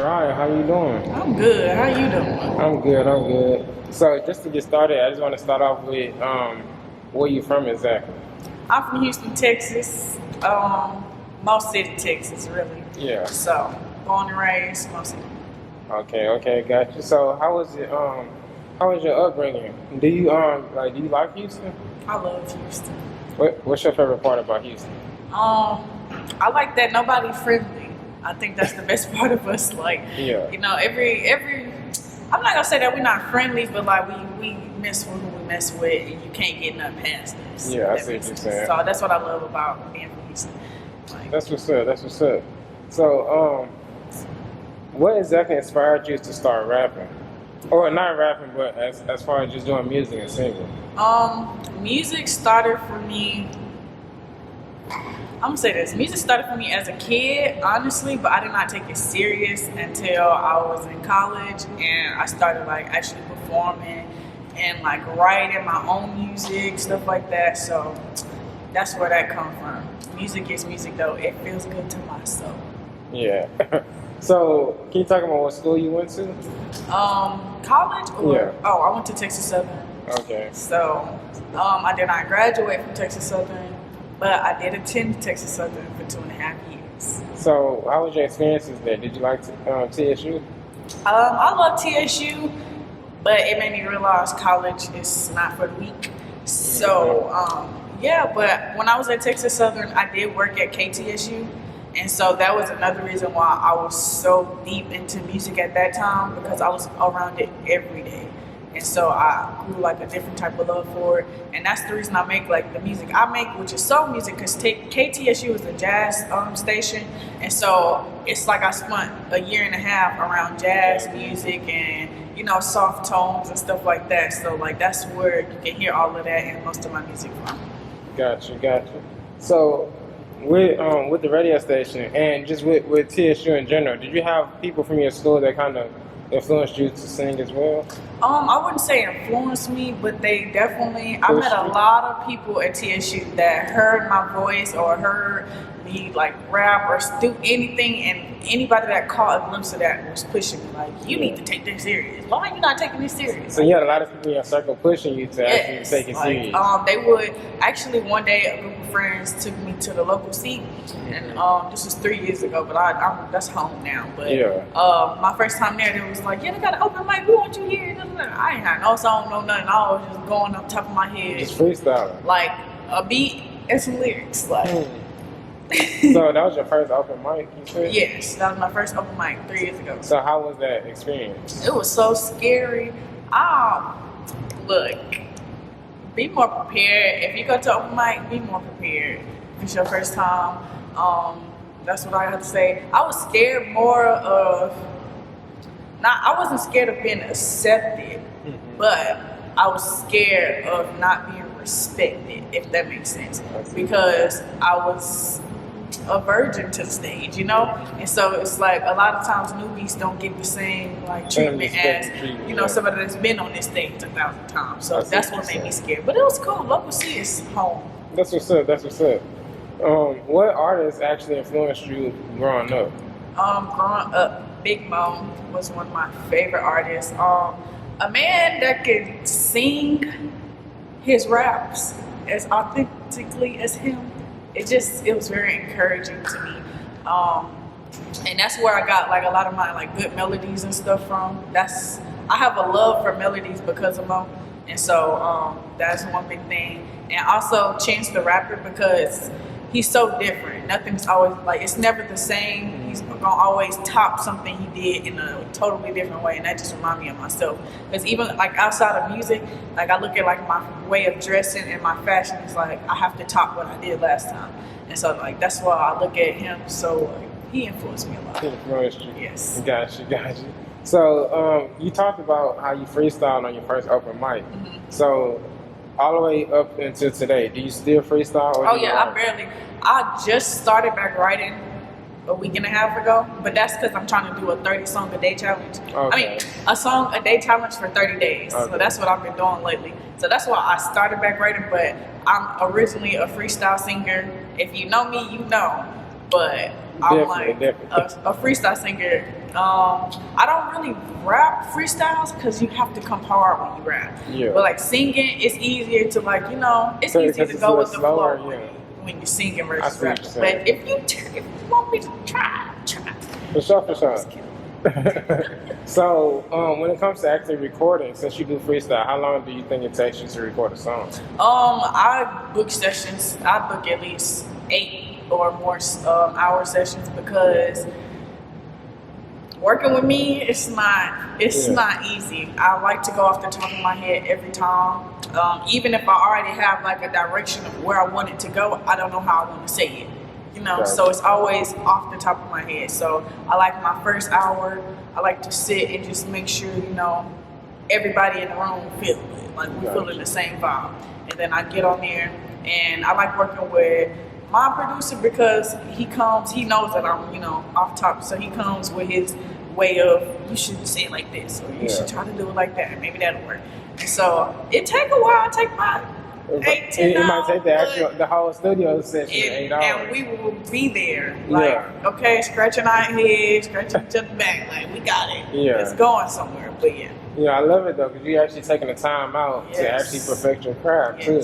Ryha, how you doing? I'm good. How you doing? I'm good, I'm good. So just to get started, I just want to start off with where you from exactly? I'm from Houston, Texas. Most City, Texas, really. Yeah. So, born and raised, Most City. Okay, got you. So how was your upbringing? Do you like Houston? I love Houston. What's your favorite part about Houston? I like that nobody friendly. I think that's the best part of us. Like, Yeah. you know, every. I'm not gonna say that we're not friendly, but like we mess with who we mess with, and you can't get nothing past us. Yeah, I see what you're saying. So that's what I love about being from Houston. Like, That's what's up. That's what's up. So what exactly inspired you to start rapping? Or not rapping, but as far as just doing music and singing. Music started for me. I'm gonna say this. Music started for me as a kid, honestly, but I did not take it serious until I was in college and I started like actually performing and like writing my own music, stuff like that. So that's where that come from. Music is music though. It feels good to my soul. Yeah. So can you talk about what school you went to? College or Yeah. oh, I went to Texas Southern. Okay. So I did not graduate from Texas Southern, but I did attend Texas Southern for 2.5 years. So how was your experiences there? Did you like TSU? I love TSU, but it made me realize college is not for the weak. So yeah, but when I was at Texas Southern, I did work at KTSU. And so that was another reason why I was so deep into music at that time, because I was around it every day. And so I grew like a different type of love for it. And that's the reason I make like the music I make, which is soul music, because KTSU is a jazz station. And so it's like I spent a year and a half around jazz music and, you know, soft tones and stuff like that. So like that's where you can hear all of that in most of my music from. Gotcha. So with the radio station and just with TSU in general, did you have people from your school that kind of influenced you to sing as well? I wouldn't say influenced me, but they definitely. I met a lot of people at TSU that heard my voice or heard me like rap or do anything, and anybody that caught a glimpse of that was pushing me like, "You need to take this serious. Why are you not taking this serious?" So you had a lot of people in your circle pushing you to actually take it like, serious. They would actually one day a group of friends took me to the local seat, and this was 3 years ago, but I'm that's home now. But Yeah. my first time there, they was like, "Yeah, they got an open mic. We want you here." I ain't had no song, no nothing. I was just going on top of my head, Just freestyling. like a beat and some lyrics, like. So that was your first open mic, you said? Yes, that was my first open mic 3 years ago. So how was that experience? It was so scary. Look, be more prepared. If you go to open mic, be more prepared. If it's your first time, that's what I have to say. I was scared more of, I wasn't scared of being accepted, but I was scared of not being respected, if that makes sense. Because I was a virgin to the stage, you know? And so it's like a lot of times newbies don't get the same like treatment as, you know, somebody that's been on this stage 1,000 times. So that's what made me scared. But it was cool. Local C is home. That's what's up. What artists actually influenced you growing up? Growing up, Big Mo was one of my favorite artists. A man that could sing his raps as authentically as him. It was very encouraging to me. And that's where I got like a lot of my like good melodies and stuff from. I have a love for melodies because of Mo. And so that's one big thing. And also Chance the Rapper, because he's so different. Nothing's always like, it's never the same. He's gonna always top something he did in a totally different way, and that just reminds me of myself. Because even like outside of music, like I look at like my way of dressing and my fashion is like I have to top what I did last time, and so like that's why I look at him. So like, he influenced me a lot. He influenced you. Yes. Got you. So you talked about how you freestyled on your first open mic. Mm-hmm. So all the way up until today, do you still freestyle? Or I just started back writing a week and a half ago, but that's because I'm trying to do a 30 song a day challenge. Okay. I mean, a song a day challenge for 30 days. Okay. So that's what I've been doing lately. So that's why I started back writing, but I'm originally a freestyle singer. If you know me, you know but I'm like definitely. a freestyle singer. I don't really rap freestyles because you have to come hard when you rap. Yeah. But like singing, it's easier to like it's So, easier because to it's go a with the little slower, flow yeah. when you're singing I versus see what rapping. you're saying. But if you want me to try. For sure, for sure. Just kidding. So, when it comes to actually recording, since you do freestyle, how long do you think it takes you to record a song? I book sessions. I book at least 8 or more hour sessions because working with me, it's not easy. I like to go off the top of my head every time. Even if I already have like a direction of where I want it to go, I don't know how I want to say it. So it's always off the top of my head. So I like my first hour, I like to sit and just make sure, everybody in the room feel it. Like we feeling the same vibe. And then I get on there and I like working with my producer because he knows that I'm, off top. So he comes with his way of, you should say it like this, or you should try to do it like that. Maybe that'll work. And so it take a while. It take my 8-10 It might take the whole studio session 8 hours. And we will be there. Okay, scratching our head, scratching each other back. Like, we got it. Yeah. It's going somewhere, but yeah. Yeah, I love it though, because you're actually taking the time out to actually perfect your craft too.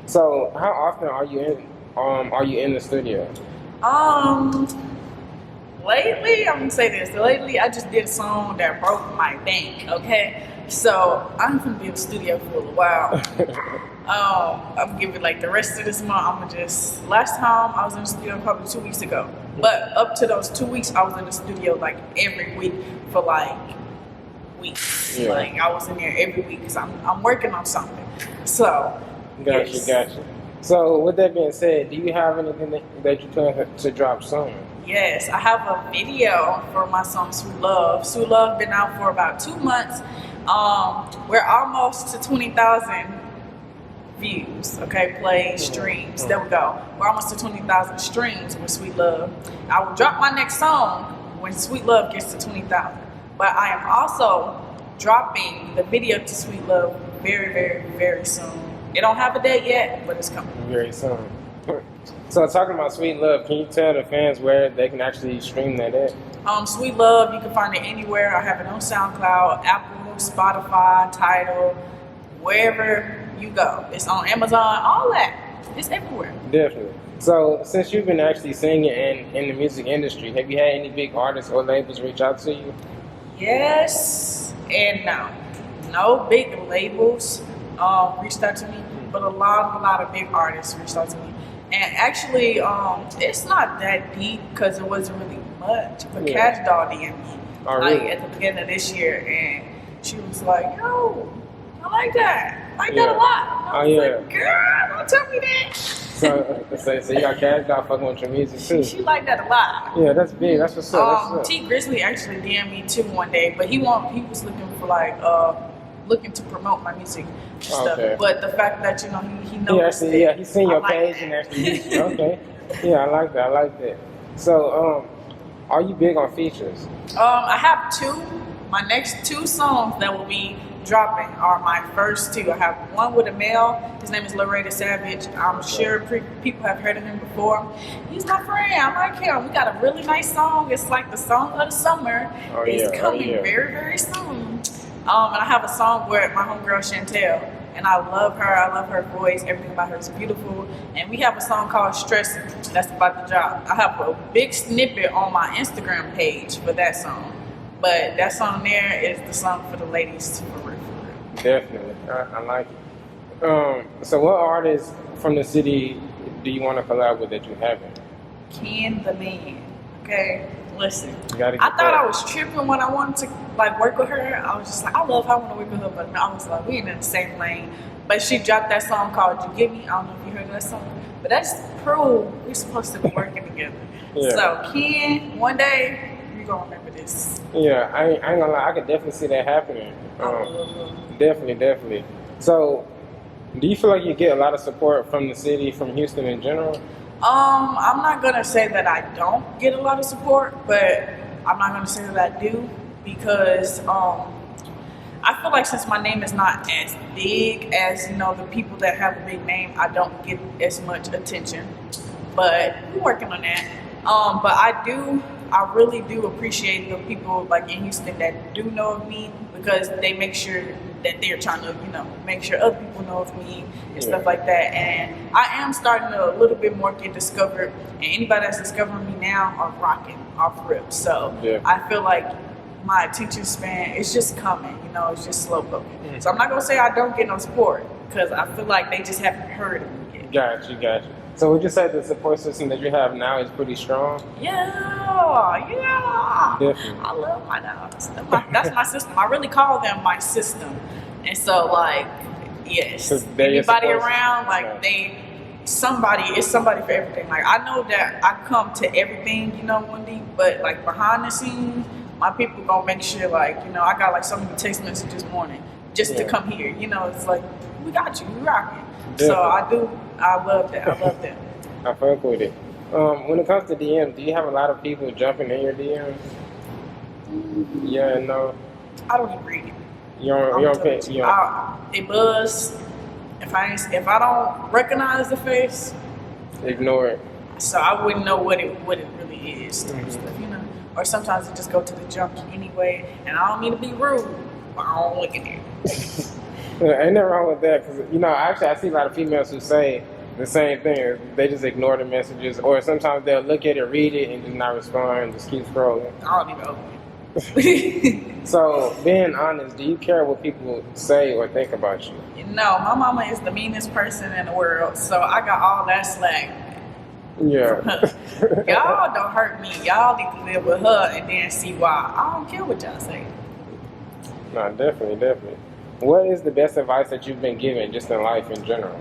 So, how often are you in the studio? Lately, I'm gonna say this. Lately, I just did a song that broke my bank. Okay, so I'm gonna be in the studio for a while. I'm giving like the rest of this month. Last time I was in the studio probably 2 weeks ago. But up to those 2 weeks, I was in the studio like every week for like weeks. Yeah. Like I was in there every week because I'm working on something. So. Gotcha. So with that being said, do you have anything that you plan to drop soon? Yes, I have a video for my song Sweet Love. Sweet Love been out for about 2 months. We're almost to 20,000 views, plays, streams. There we go. We're almost to 20,000 streams with Sweet Love. I will drop my next song when Sweet Love gets to 20,000. But I am also dropping the video to Sweet Love very, very, very soon. It don't have a date yet, but it's coming. Very soon. So talking about Sweet Love, can you tell the fans where they can actually stream that at? Sweet Love, you can find it anywhere. I have it on SoundCloud, Apple, Spotify, Tidal, wherever you go. It's on Amazon, all that. It's everywhere. Definitely. So since you've been actually singing in the music industry, have you had any big artists or labels reach out to you? Yes and no. No big labels reached out to me, but a lot of big artists reached out to me. And actually, it's not that deep because it wasn't really much. But Cash Doll DM'd me at the beginning of this year, and she was like, "Yo, I like that. I like that a lot." I was like, "Girl, don't tell me that." So you got Cash Doll fucking with your music too. She liked that a lot. Yeah, that's big. That's what's up. T Grizzly actually DM'd me too one day, but he was looking for like looking to promote my music and stuff. But the fact that he knows he's seen your page and actually okay. Yeah, I like that. So are you big on features? I have 2. My next 2 songs that will be dropping are my first 2. I have one with a male. His name is Laredo Savage. I'm sure people have heard of him before. He's my friend. I like him. We got a really nice song. It's like the song of the summer. It's coming very, very soon. And I have a song with my homegirl Chantel, and I love her. I love her voice. Everything about her is beautiful. And we have a song called Stressing that's about to drop. I have a big snippet on my Instagram page for that song. But that song there is the song for the ladies for real. Definitely. I like it. So what artists from the city do you want to collab with that you haven't? Ken the Man. Okay? Listen, I thought I was tripping when I wanted to work with her. I was just like, I love how I want to work with her, but I was like, we ain't in the same lane. But she dropped that song called "You Give Me." I don't know if you heard that song, but that's proof we're supposed to be working together. So Ken, one day you're gonna remember this. Yeah, I ain't gonna lie, I could definitely see that happening. Definitely. So, do you feel like you get a lot of support from the city, from Houston in general? I'm not gonna say that I don't get a lot of support, but I'm not gonna say that I do because I feel like since my name is not as big as the people that have a big name, I don't get as much attention but we're working on that. But I really do appreciate the people like in Houston that do know of me, because they make sure that they're trying to, make sure other people know of me and stuff like that. And I am starting to a little bit more get discovered, and anybody that's discovering me now are rocking off rip. So I feel like my attention span is just coming, it's just slow cooking. So I'm not gonna say I don't get no support, because I feel like they just haven't heard of me yet. Got you. So would you say the support system that you have now is pretty strong? Yeah. Definitely. I love my dogs. That's my system. I really call them my system. And so, like, yes, anybody around, like, it's somebody for everything. Like, I know that I come to everything, Wendy, but, like, behind the scenes, my people gonna make sure, like, I got, like, so many text messages this morning just to come here. It's like, we got you, we rocking. So I love that. I love that. I fuck with it. When it comes to DMs, do you have a lot of people jumping in your DMs? Yeah, no. I don't even read it. You don't pay. It buzz. If I don't recognize the face, ignore it. So I wouldn't know what it really is. Stuff, Or sometimes it just go to the junk anyway, and I don't mean to be rude, but I don't look in there. Ain't nothing wrong with that, because actually I see a lot of females who say the same thing. They just ignore the messages, or sometimes they'll look at it, read it, and just not respond, just keep scrolling. I don't even open it. So, being honest, do you care what people say or think about you? No, my mama is the meanest person in the world, so I got all that slack. Yeah. Y'all don't hurt me. Y'all need to live with her and then see why. I don't care what y'all say. No, definitely. What is the best advice that you've been given just in life in general?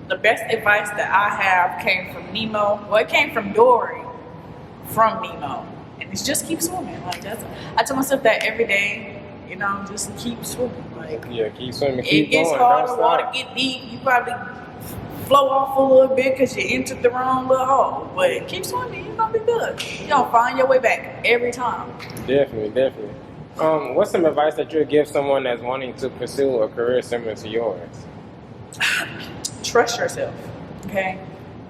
The best advice that I have came from Nemo. Well, it came from Dory, from Nemo. And it's just keep swimming. Like I tell myself that every day, just keep swimming. Like, yeah, keep swimming, keep going. It gets hard, the water get deep. You probably flow off a little bit because you entered the wrong little hole. But keep swimming, you're gonna be good. You're gonna find your way back every time. Definitely. What's some advice that you would give someone that's wanting to pursue a career similar to yours? Trust yourself, okay?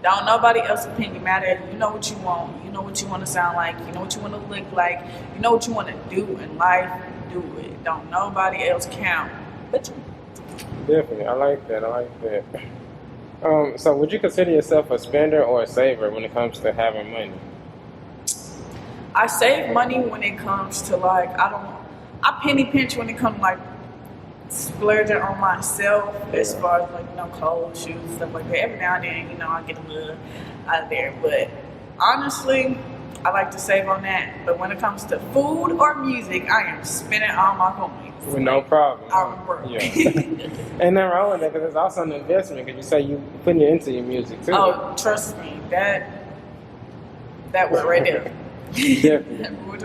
Don't nobody else's opinion matter. You know what you want. You know what you want to sound like. You know what you want to look like. You know what you want to do in life. Do it. Don't nobody else count but you. Definitely. I like that. So would you consider yourself a spender or a saver when it comes to having money? I save money when it comes to I penny pinch when it comes to splurging on myself as far as clothes, shoes, stuff like that. Every now and then, I get a little out of there. But honestly, I like to save on that. But when it comes to food or music, I am spending all my coins. With no problem. I'm broke. Yeah. Ain't nothing wrong with that, because it's also an investment, because you say you putting it into your music too. Oh, trust me, that went right there. Definitely.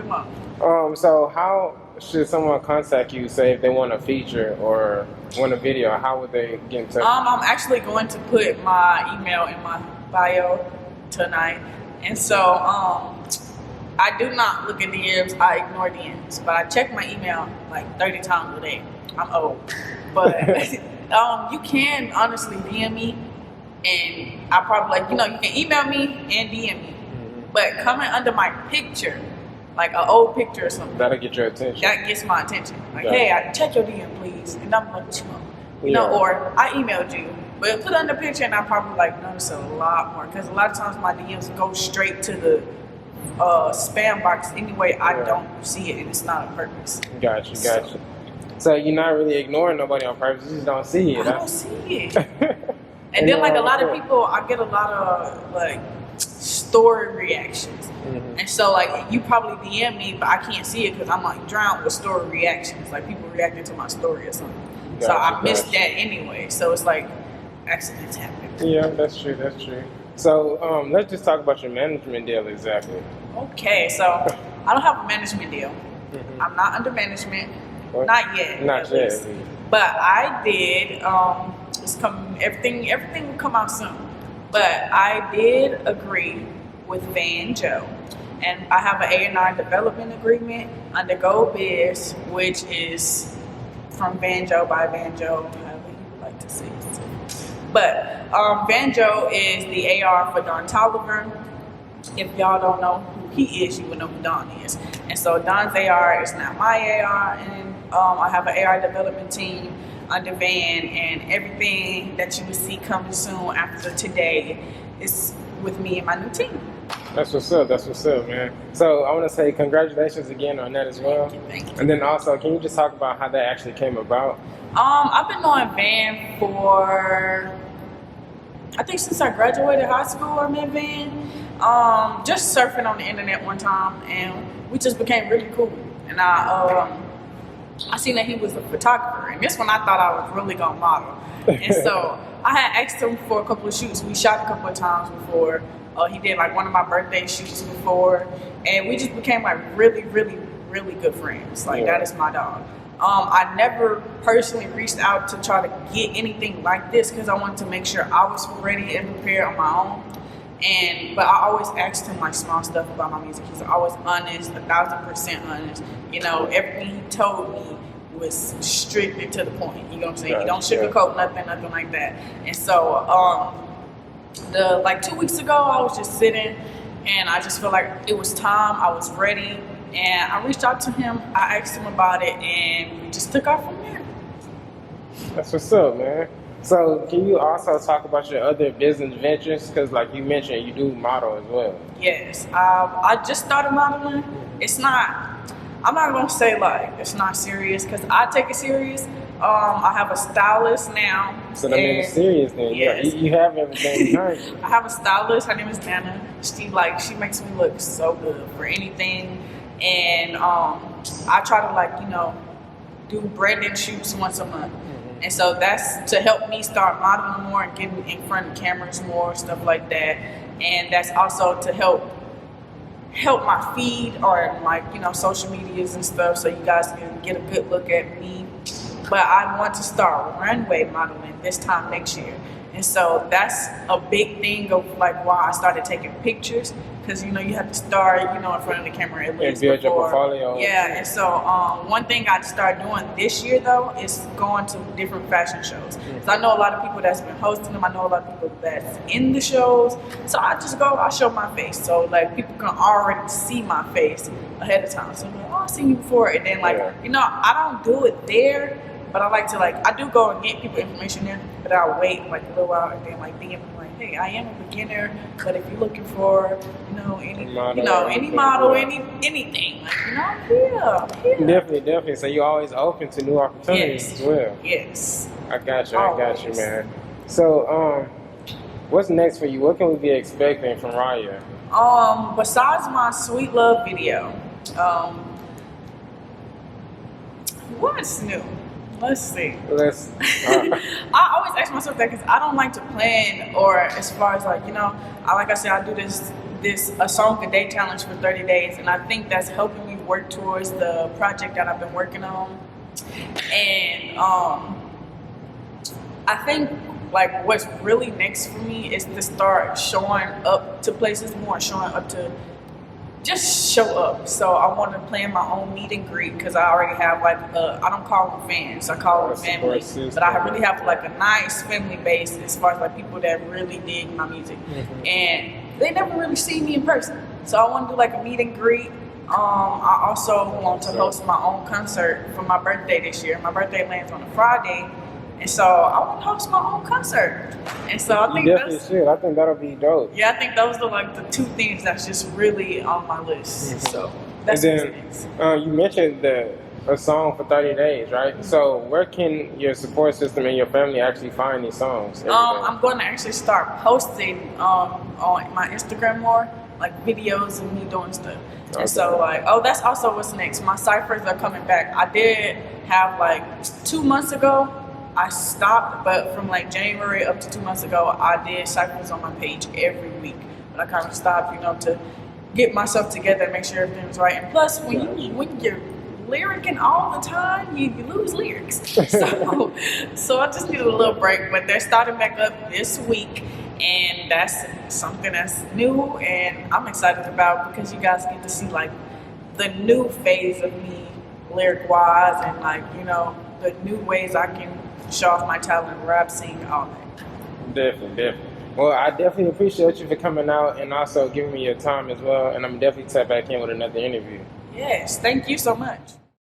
So how should someone contact you, say if they want a feature or want a video? How would they get in touch? I'm actually going to put my email in my bio tonight, and so I do not look at DMs. I ignore DMs, but I check my email 30 times a day. I'm old, but you can honestly DM me, and I probably you can email me and DM me. But coming under my picture, like an old picture or something, that'll get your attention. That gets my attention. Hey, I check your DM, please. And I'm like, or I emailed you. But put under picture, and I probably notice a lot more, because a lot of times my DMs go straight to the spam box anyway. I don't see it, and it's not on purpose. Got you. So you're not really ignoring nobody on purpose. You just don't see it. I don't see it. And then a lot of people, I get a lot of story reactions. And so you probably DM me, but I can't see it because I'm drowned with story reactions, people reacting to my story or something. So I missed that anyway. So it's accidents happen. Yeah, that's true. So let's just talk about your management deal exactly. Okay, so I don't have a management deal. I'm not under management. What? Not yet. Not yet. But I did. Everything will come out soon. But I did agree with Van Joe, and I have an A&R development agreement under Go Biz, which is from Van Joe by Van Joe, however you like to say it. But Banjo is the AR for Don Tolliver. If y'all don't know who he is, you would know who Don is. And so Don's AR is not my AR, and I have an AR development team under Van, and everything that you will see coming soon after today is with me and my new team. That's what's up. That's what's up, man. So I want to say congratulations again on that as well. Thank you. And then also, can you just talk about how that actually came about? I've been knowing Van for, I think since I graduated high school, I met Van. Just surfing on the internet one time, and we just became really cool. And I seen that he was a photographer, and this one I thought I was really gonna model. And so I had asked him for a couple of shoots. We shot a couple of times before. He did like one of my birthday shoots before, and we just became like really, really, really good friends. Like that is my dog. I never personally reached out to try to get anything like this because I wanted to make sure I was ready and prepared on my own. But I always asked him like small stuff about my music. He's always honest, 1,000% honest. You know, everything he told me was strictly to the point. You know what I'm saying? He don't sugarcoat nothing like that. And so, like 2 weeks ago, I was just sitting, and I just felt like it was time. I was ready, and I reached out to him. I asked him about it, and we just took off from there. That's what's up, man. So can you also talk about your other business ventures? Because like you mentioned, you do model as well. Yes, I just started modeling. I'm not gonna say like it's not serious because I take it serious. I have a stylist now. So that means it's serious then. Yes. You have everything behind you. I have a stylist. Her name is Nana. She makes me look so good for anything. And I try to do branding shoots once a month. Mm-hmm. And so that's to help me start modeling more and getting in front of cameras more, stuff like that. And that's also to help my feed or social medias and stuff so you guys can get a good look at me. But I want to start runway modeling this time next year. And so that's a big thing of like why I started taking pictures, because you have to start in front of the camera at least build your before. portfolio. Yeah, and so one thing I started doing this year though is going to different fashion shows. Mm-hmm. So I know a lot of people that's been hosting them. I know a lot of people that's in the shows. So I just go, I show my face, so like people can already see my face ahead of time. So I'm like, oh, I've seen you before, and then I don't do it there. But I like to I do go and get people information there, but I'll wait like a little while and then DM them like, hey, I am a beginner, but if you're looking for any model, anything, I'm here. Definitely. So you're always open to new opportunities as well. Yes. I got you, man. So what's next for you? What can we be expecting from Ryha? Besides my Sweet Love video, what's new? Let's see. I always ask myself that because I don't like to plan, or as far as like I said, I do this a song a day challenge for 30 days, and I think that's helping me work towards the project that I've been working on. And I think like what's really next for me is to start showing up to places more, showing up to just show up. So I want to plan my own meet and greet because I already have I don't call them fans, I call them family. But I really have like a nice family base as far as like people that really dig my music. Mm-hmm. And they never really see me in person. So I want to do like a meet and greet. I also want to host my own concert for my birthday this year. My birthday lands on a Friday. And so I want to host my own concert. And so I think I think that'll be dope. Yeah, I think those are like the two things that's just really on my list. Mm-hmm. So that's you mentioned a song for 30 days, right? Mm-hmm. So where can your support system and your family actually find these songs? I'm going to actually start posting on my Instagram more, like videos of me doing stuff. Okay. And so that's also what's next. My ciphers are coming back. I did have 2 months ago, I stopped, but from January up to 2 months ago, I did ciphers on my page every week. But I kind of stopped, to get myself together and make sure everything was right. And plus, when you're lyricing all the time, you lose lyrics. So I just needed a little break. But they're starting back up this week, and that's something that's new, and I'm excited about because you guys get to see the new phase of me, lyric-wise, and the new ways I can show off my talent, rap, sing, all that. Definitely. Well, I definitely appreciate you for coming out and also giving me your time as well. And I'm definitely tap back in with another interview. Yes, thank you so much.